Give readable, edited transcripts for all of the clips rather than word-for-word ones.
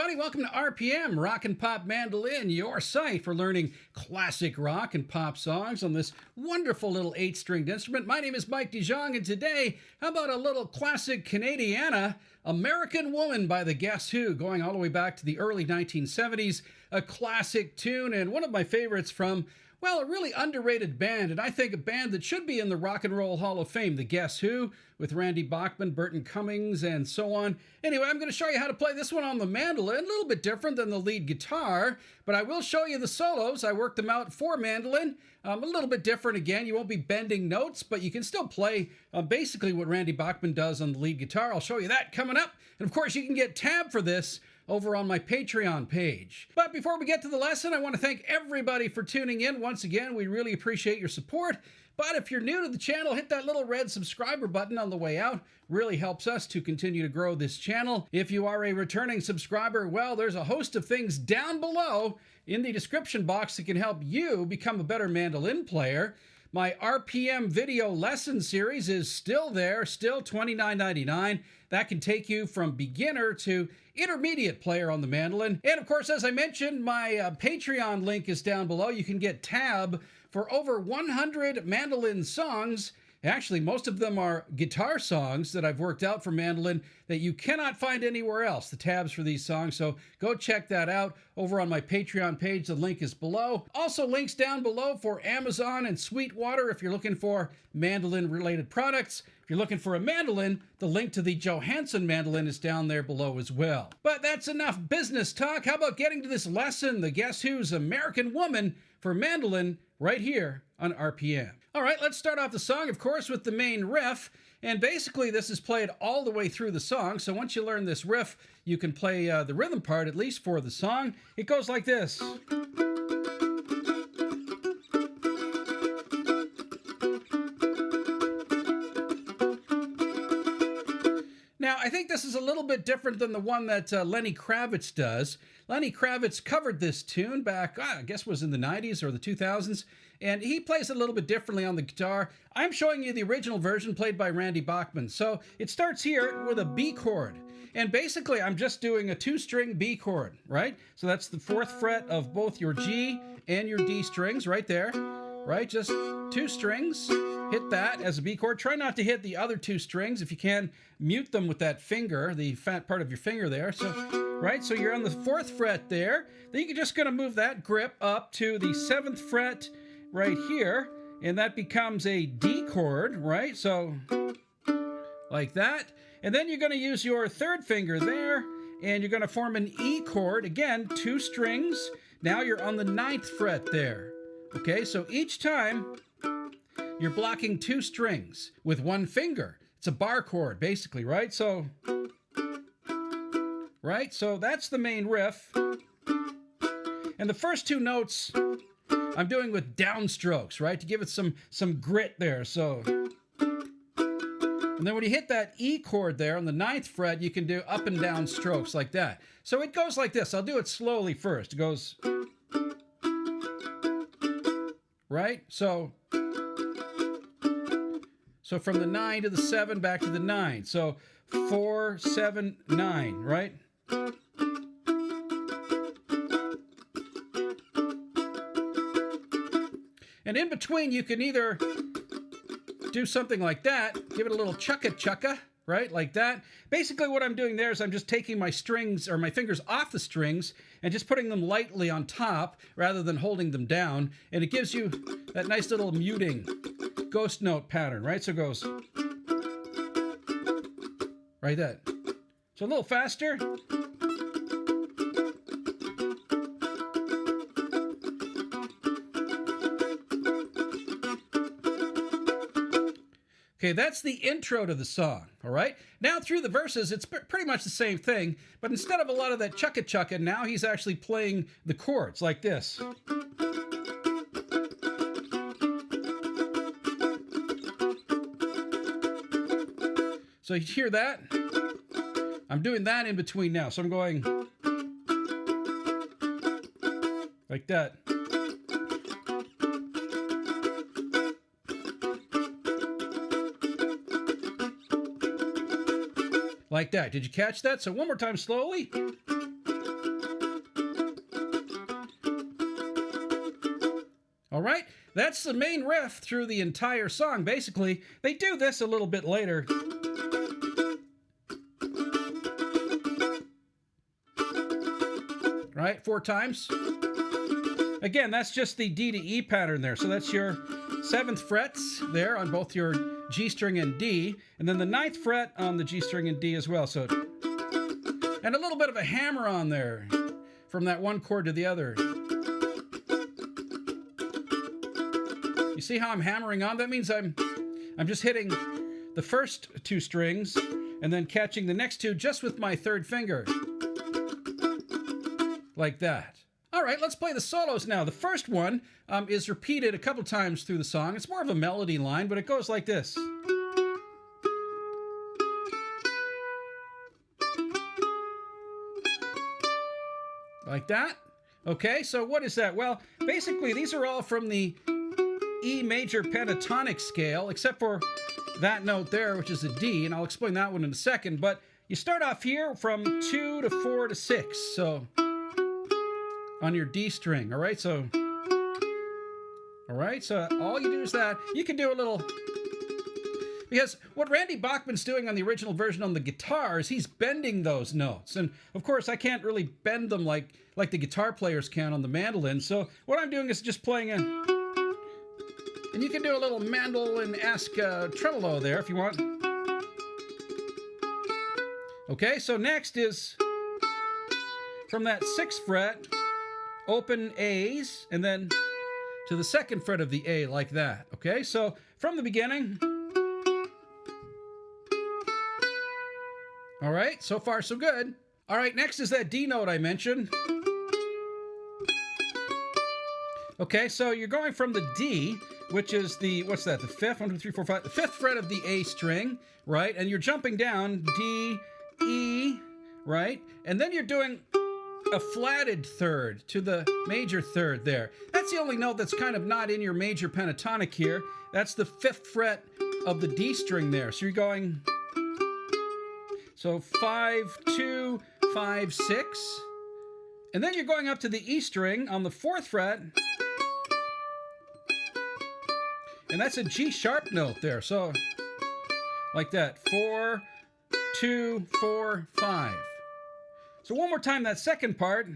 everybody. Welcome to RPM, Rock and Pop Mandolin, your site for learning classic rock and pop songs on this wonderful little 8-stringed instrument. My name is Mike DeJong, and today, how about a little classic Canadiana, American Woman by the Guess Who, going all the way back to the early 1970s, a classic tune and one of my favorites from, well, a really underrated band, and I think a band that should be in the Rock and Roll Hall of Fame, the Guess Who, with Randy Bachman, Burton Cummings, and so on. Anyway, I'm going to show you how to play this one on the mandolin, a little bit different than the lead guitar, but I will show you the solos. I worked them out for mandolin, a little bit different again. You won't be bending notes, but you can still play basically what Randy Bachman does on the lead guitar. I'll show you that coming up, and of course you can get tab for this over on my Patreon page. But before we get to the lesson, I want to thank everybody for tuning in. Once again, we really appreciate your support. But if you're new to the channel, hit that little red subscriber button on the way out. Really helps us to continue to grow this channel. If you are a returning subscriber, well, there's a host of things down below in the description box that can help you become a better mandolin player. My RPM video lesson series is still there, still $29.99. That can take you from beginner to intermediate player on the mandolin. And of course, as I mentioned, my Patreon link is down below. You can get tab for over 100 mandolin songs. Actually, most of them are guitar songs that I've worked out for mandolin that you cannot find anywhere else, the tabs for these songs. So go check that out over on my Patreon page. The link is below. Also, links down below for Amazon and Sweetwater if you're looking for mandolin-related products. If you're looking for a mandolin, the link to the Johansson mandolin is down there below as well. But that's enough business talk. How about getting to this lesson, the Guess Who's American Woman for mandolin, right here on RPM. All right, let's start off the song, of course, with the main riff. And basically, this is played all the way through the song. So once you learn this riff, you can play the rhythm part, at least for the song. It goes like this. Now, I think this is a little bit different than the one that Lenny Kravitz does. Lenny Kravitz covered this tune back, I guess it was in the 90s or the 2000s, and he plays it a little bit differently on the guitar. I'm showing you the original version played by Randy Bachman. So it starts here with a B chord, and basically I'm just doing a 2-string B chord, right? So that's the 4th fret of both your G and your D strings right there, right? Just 2 strings. Hit that as a B chord. Try not to hit the other 2 strings. If you can, mute them with that finger, the fat part of your finger there. So, right, so you're on the 4th fret there. Then you're just going to move that grip up to the 7th fret right here, and that becomes a D chord, right? So, like that. And then you're going to use your 3rd finger there, and you're going to form an E chord. Again, 2 strings. Now you're on the 9th fret there. Okay, so each time you're blocking 2 strings with 1 finger. It's a bar chord, basically, right? So that's the main riff. And the first 2 notes I'm doing with downstrokes, right? To give it some grit there, so. And then when you hit that E chord there on the 9th fret, you can do up and down strokes like that. So it goes like this. I'll do it slowly first. It goes, right? So from the 9 to the 7, back to the 9. So 4, 7, 9, right? And in between, you can either do something like that, give it a little chukka-chukka, right? Like that. Basically, what I'm doing there is I'm just taking my strings, or my fingers off the strings, and just putting them lightly on top, rather than holding them down. And it gives you that nice little muting ghost note pattern, right? So it goes right that. So a little faster. Okay, that's the intro to the song, all right? Now through the verses, it's pretty much the same thing, but instead of a lot of that chukka-chukka, now he's actually playing the chords like this. So you hear that? I'm doing that in between now. So I'm going like that. Like that. Did you catch that? So one more time slowly. All right, that's the main riff through the entire song. Basically, they do this a little bit later. Right, 4 times. Again, that's just the D to E pattern there. So that's your 7th frets there on both your G string and D, and then the 9th fret on the G string and D as well. So, and a little bit of a hammer on there from that one chord to the other. You see how I'm hammering on? That means I'm just hitting the first 2 strings and then catching the next 2 just with my 3rd finger. Like that. All right, let's play the solos now. The first one is repeated a couple times through the song. It's more of a melody line, but it goes like this. Like that. Okay, so what is that? Well, basically, these are all from the E major pentatonic scale, except for that note there, which is a D, and I'll explain that one in a second. But you start off here from 2 to 4 to 6, so on your D string, all right? So all you do is that. You can do a little, because what Randy Bachman's doing on the original version on the guitar is he's bending those notes. And of course, I can't really bend them like the guitar players can on the mandolin. So what I'm doing is just playing and you can do a little mandolin-esque tremolo there if you want. Okay, so next is from that 6th fret, open A's, and then to the 2nd fret of the A, like that. Okay, so from the beginning. All right, so far so good. All right, next is that D note I mentioned. Okay, so you're going from the D, which is the, what's that, the 5th? 1, 2, 3, 4, 5, the 5th fret of the A string, right? And you're jumping down D, E, right? And then you're doing a flatted 3rd to the major 3rd there. That's the only note that's kind of not in your major pentatonic here. That's the 5th fret of the D string there. So you're going, so 5, 2, 5, 6. And then you're going up to the E string on the 4th fret. And that's a G sharp note there. So like that, 4, 2, 4, 5. So one more time, that 2nd part.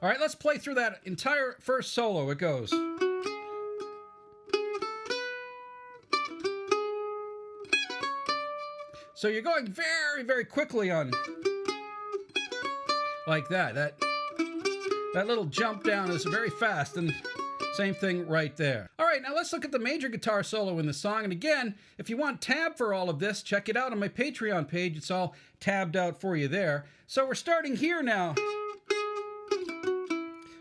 All right, let's play through that entire first solo. It goes. So you're going very, very quickly on, like that. That little jump down is very fast, and same thing right there. All right, now let's look at the major guitar solo in the song. And again, if you want tab for all of this, check it out on my Patreon page. It's all tabbed out for you there. So we're starting here now.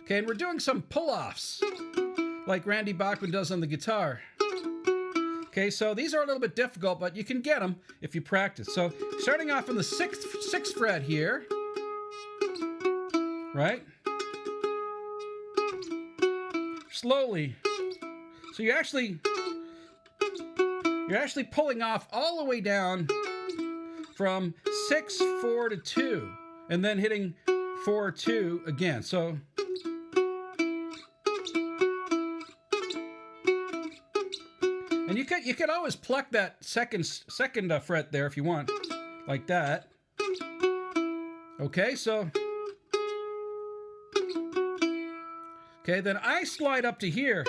Okay, and we're doing some pull-offs, like Randy Bachman does on the guitar. Okay, so these are a little bit difficult, but you can get them if you practice. So starting off on the 6th fret here, right? Slowly. So you're actually pulling off all the way down from 6, 4 to 2, and then hitting 4, 2 again. So and you could always pluck that second fret there if you want, like that. Okay, so okay, then I slide up to here,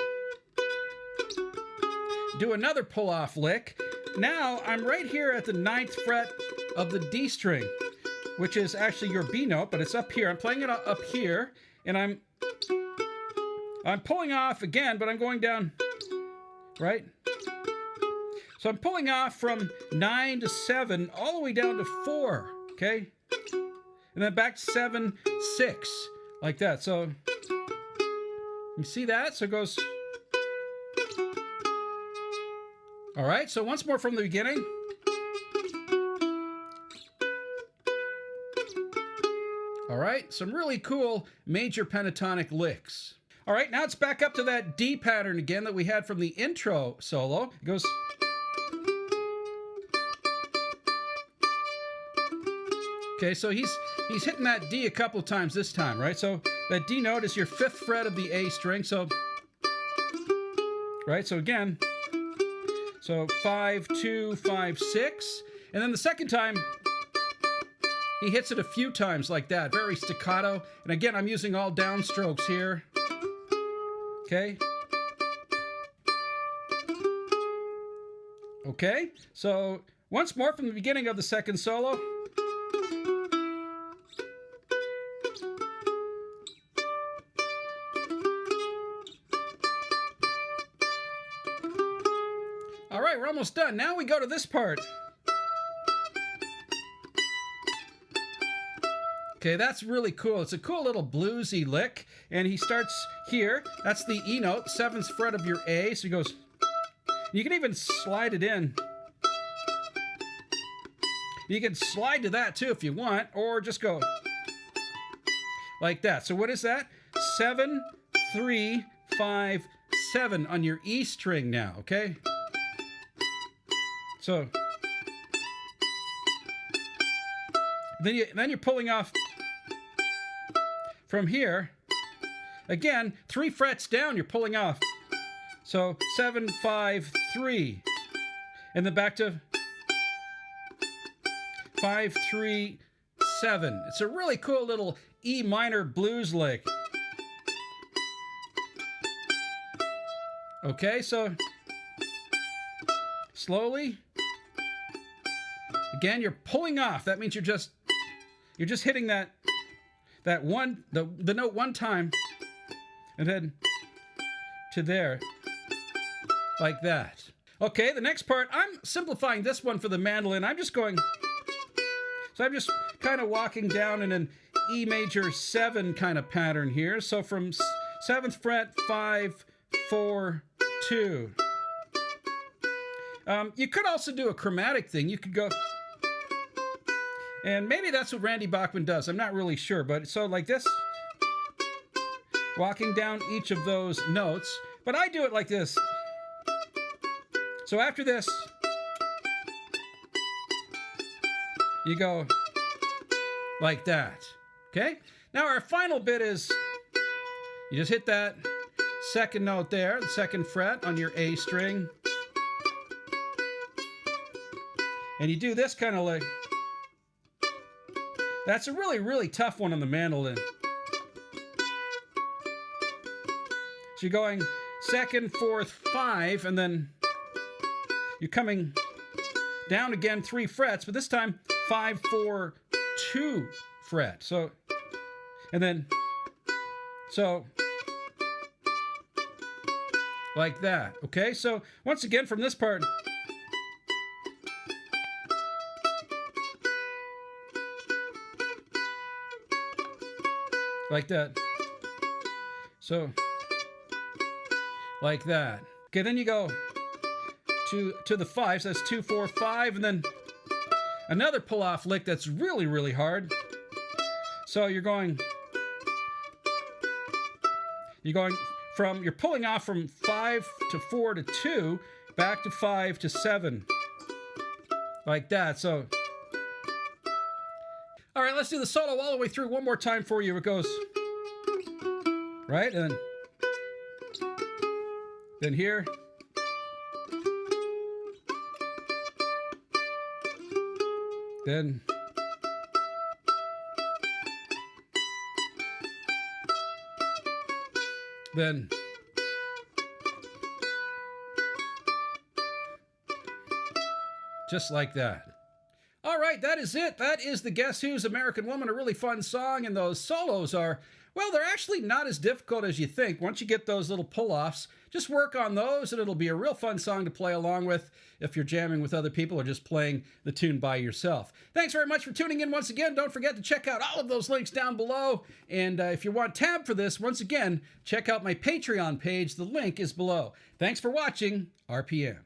do another pull-off lick. Now I'm right here at the 9th fret of the D string, which is actually your B note, but it's up here. I'm playing it up here, and I'm pulling off again, but I'm going down, right? So I'm pulling off from 9 to 7, all the way down to 4, okay? And then back to 7, 6, like that. So you see that? So it goes. All right, so once more from the beginning. All right, some really cool major pentatonic licks. All right, now it's back up to that D pattern again that we had from the intro solo. It goes. Okay, so he's hitting that D a couple of times this time, right? So that D note is your 5th fret of the A string. So, right, so again, so 5, 2, 5, 6. And then the second time, he hits it a few times like that, very staccato. And again, I'm using all downstrokes here. Okay. Okay, so once more from the beginning of the second solo. All right, we're almost done. Now we go to this part. Okay, that's really cool. It's a cool little bluesy lick. And he starts here. That's the E note, 7th fret of your A. So he goes, you can even slide it in. You can slide to that too if you want, or just go like that. So what is that? 7, 3, 5, 7 on your E string now, okay? So then you're pulling off from here. Again, 3 frets down, you're pulling off. So 7, 5, 3. And then back to 5, 3, 7. It's a really cool little E minor blues lick. Okay, so slowly. Again, you're pulling off. That means you're just hitting that one, the note one time, and then to there, like that. Okay, the next part, I'm simplifying this one for the mandolin. I'm just going, so I'm just kind of walking down in an E major 7 kind of pattern here. So from 7th fret, 5, 4, 2. You could also do a chromatic thing. You could go, and maybe that's what Randy Bachman does. I'm not really sure, but so like this, walking down each of those notes. But I do it like this. So after this, you go like that, okay? Now our final bit is, you just hit that second note there, the 2nd fret on your A string. And you do this kind of like, that's a really, really tough one on the mandolin. So you're going 2nd, 4th, 5, and then you're coming down again 3 frets, but this time 5, 4, 2 fret. So, and then, so, like that. Okay, so once again from this part, like that. So, like that. Okay, then you go to the 5, so that's 2, 4, 5, and then another pull-off lick that's really, really hard. So you're going from, you're pulling off from 5 to 4 to 2, back to 5 to 7, like that. So, all right, let's do the solo all the way through one more time for you. It goes, right, and then here, then just like that. All right, that is it. That is the Guess Who's American Woman, a really fun song, and those solos are, well, they're actually not as difficult as you think. Once you get those little pull-offs, just work on those, and it'll be a real fun song to play along with if you're jamming with other people or just playing the tune by yourself. Thanks very much for tuning in once again. Don't forget to check out all of those links down below. And if you want tab for this, once again, check out my Patreon page. The link is below. Thanks for watching. RPM.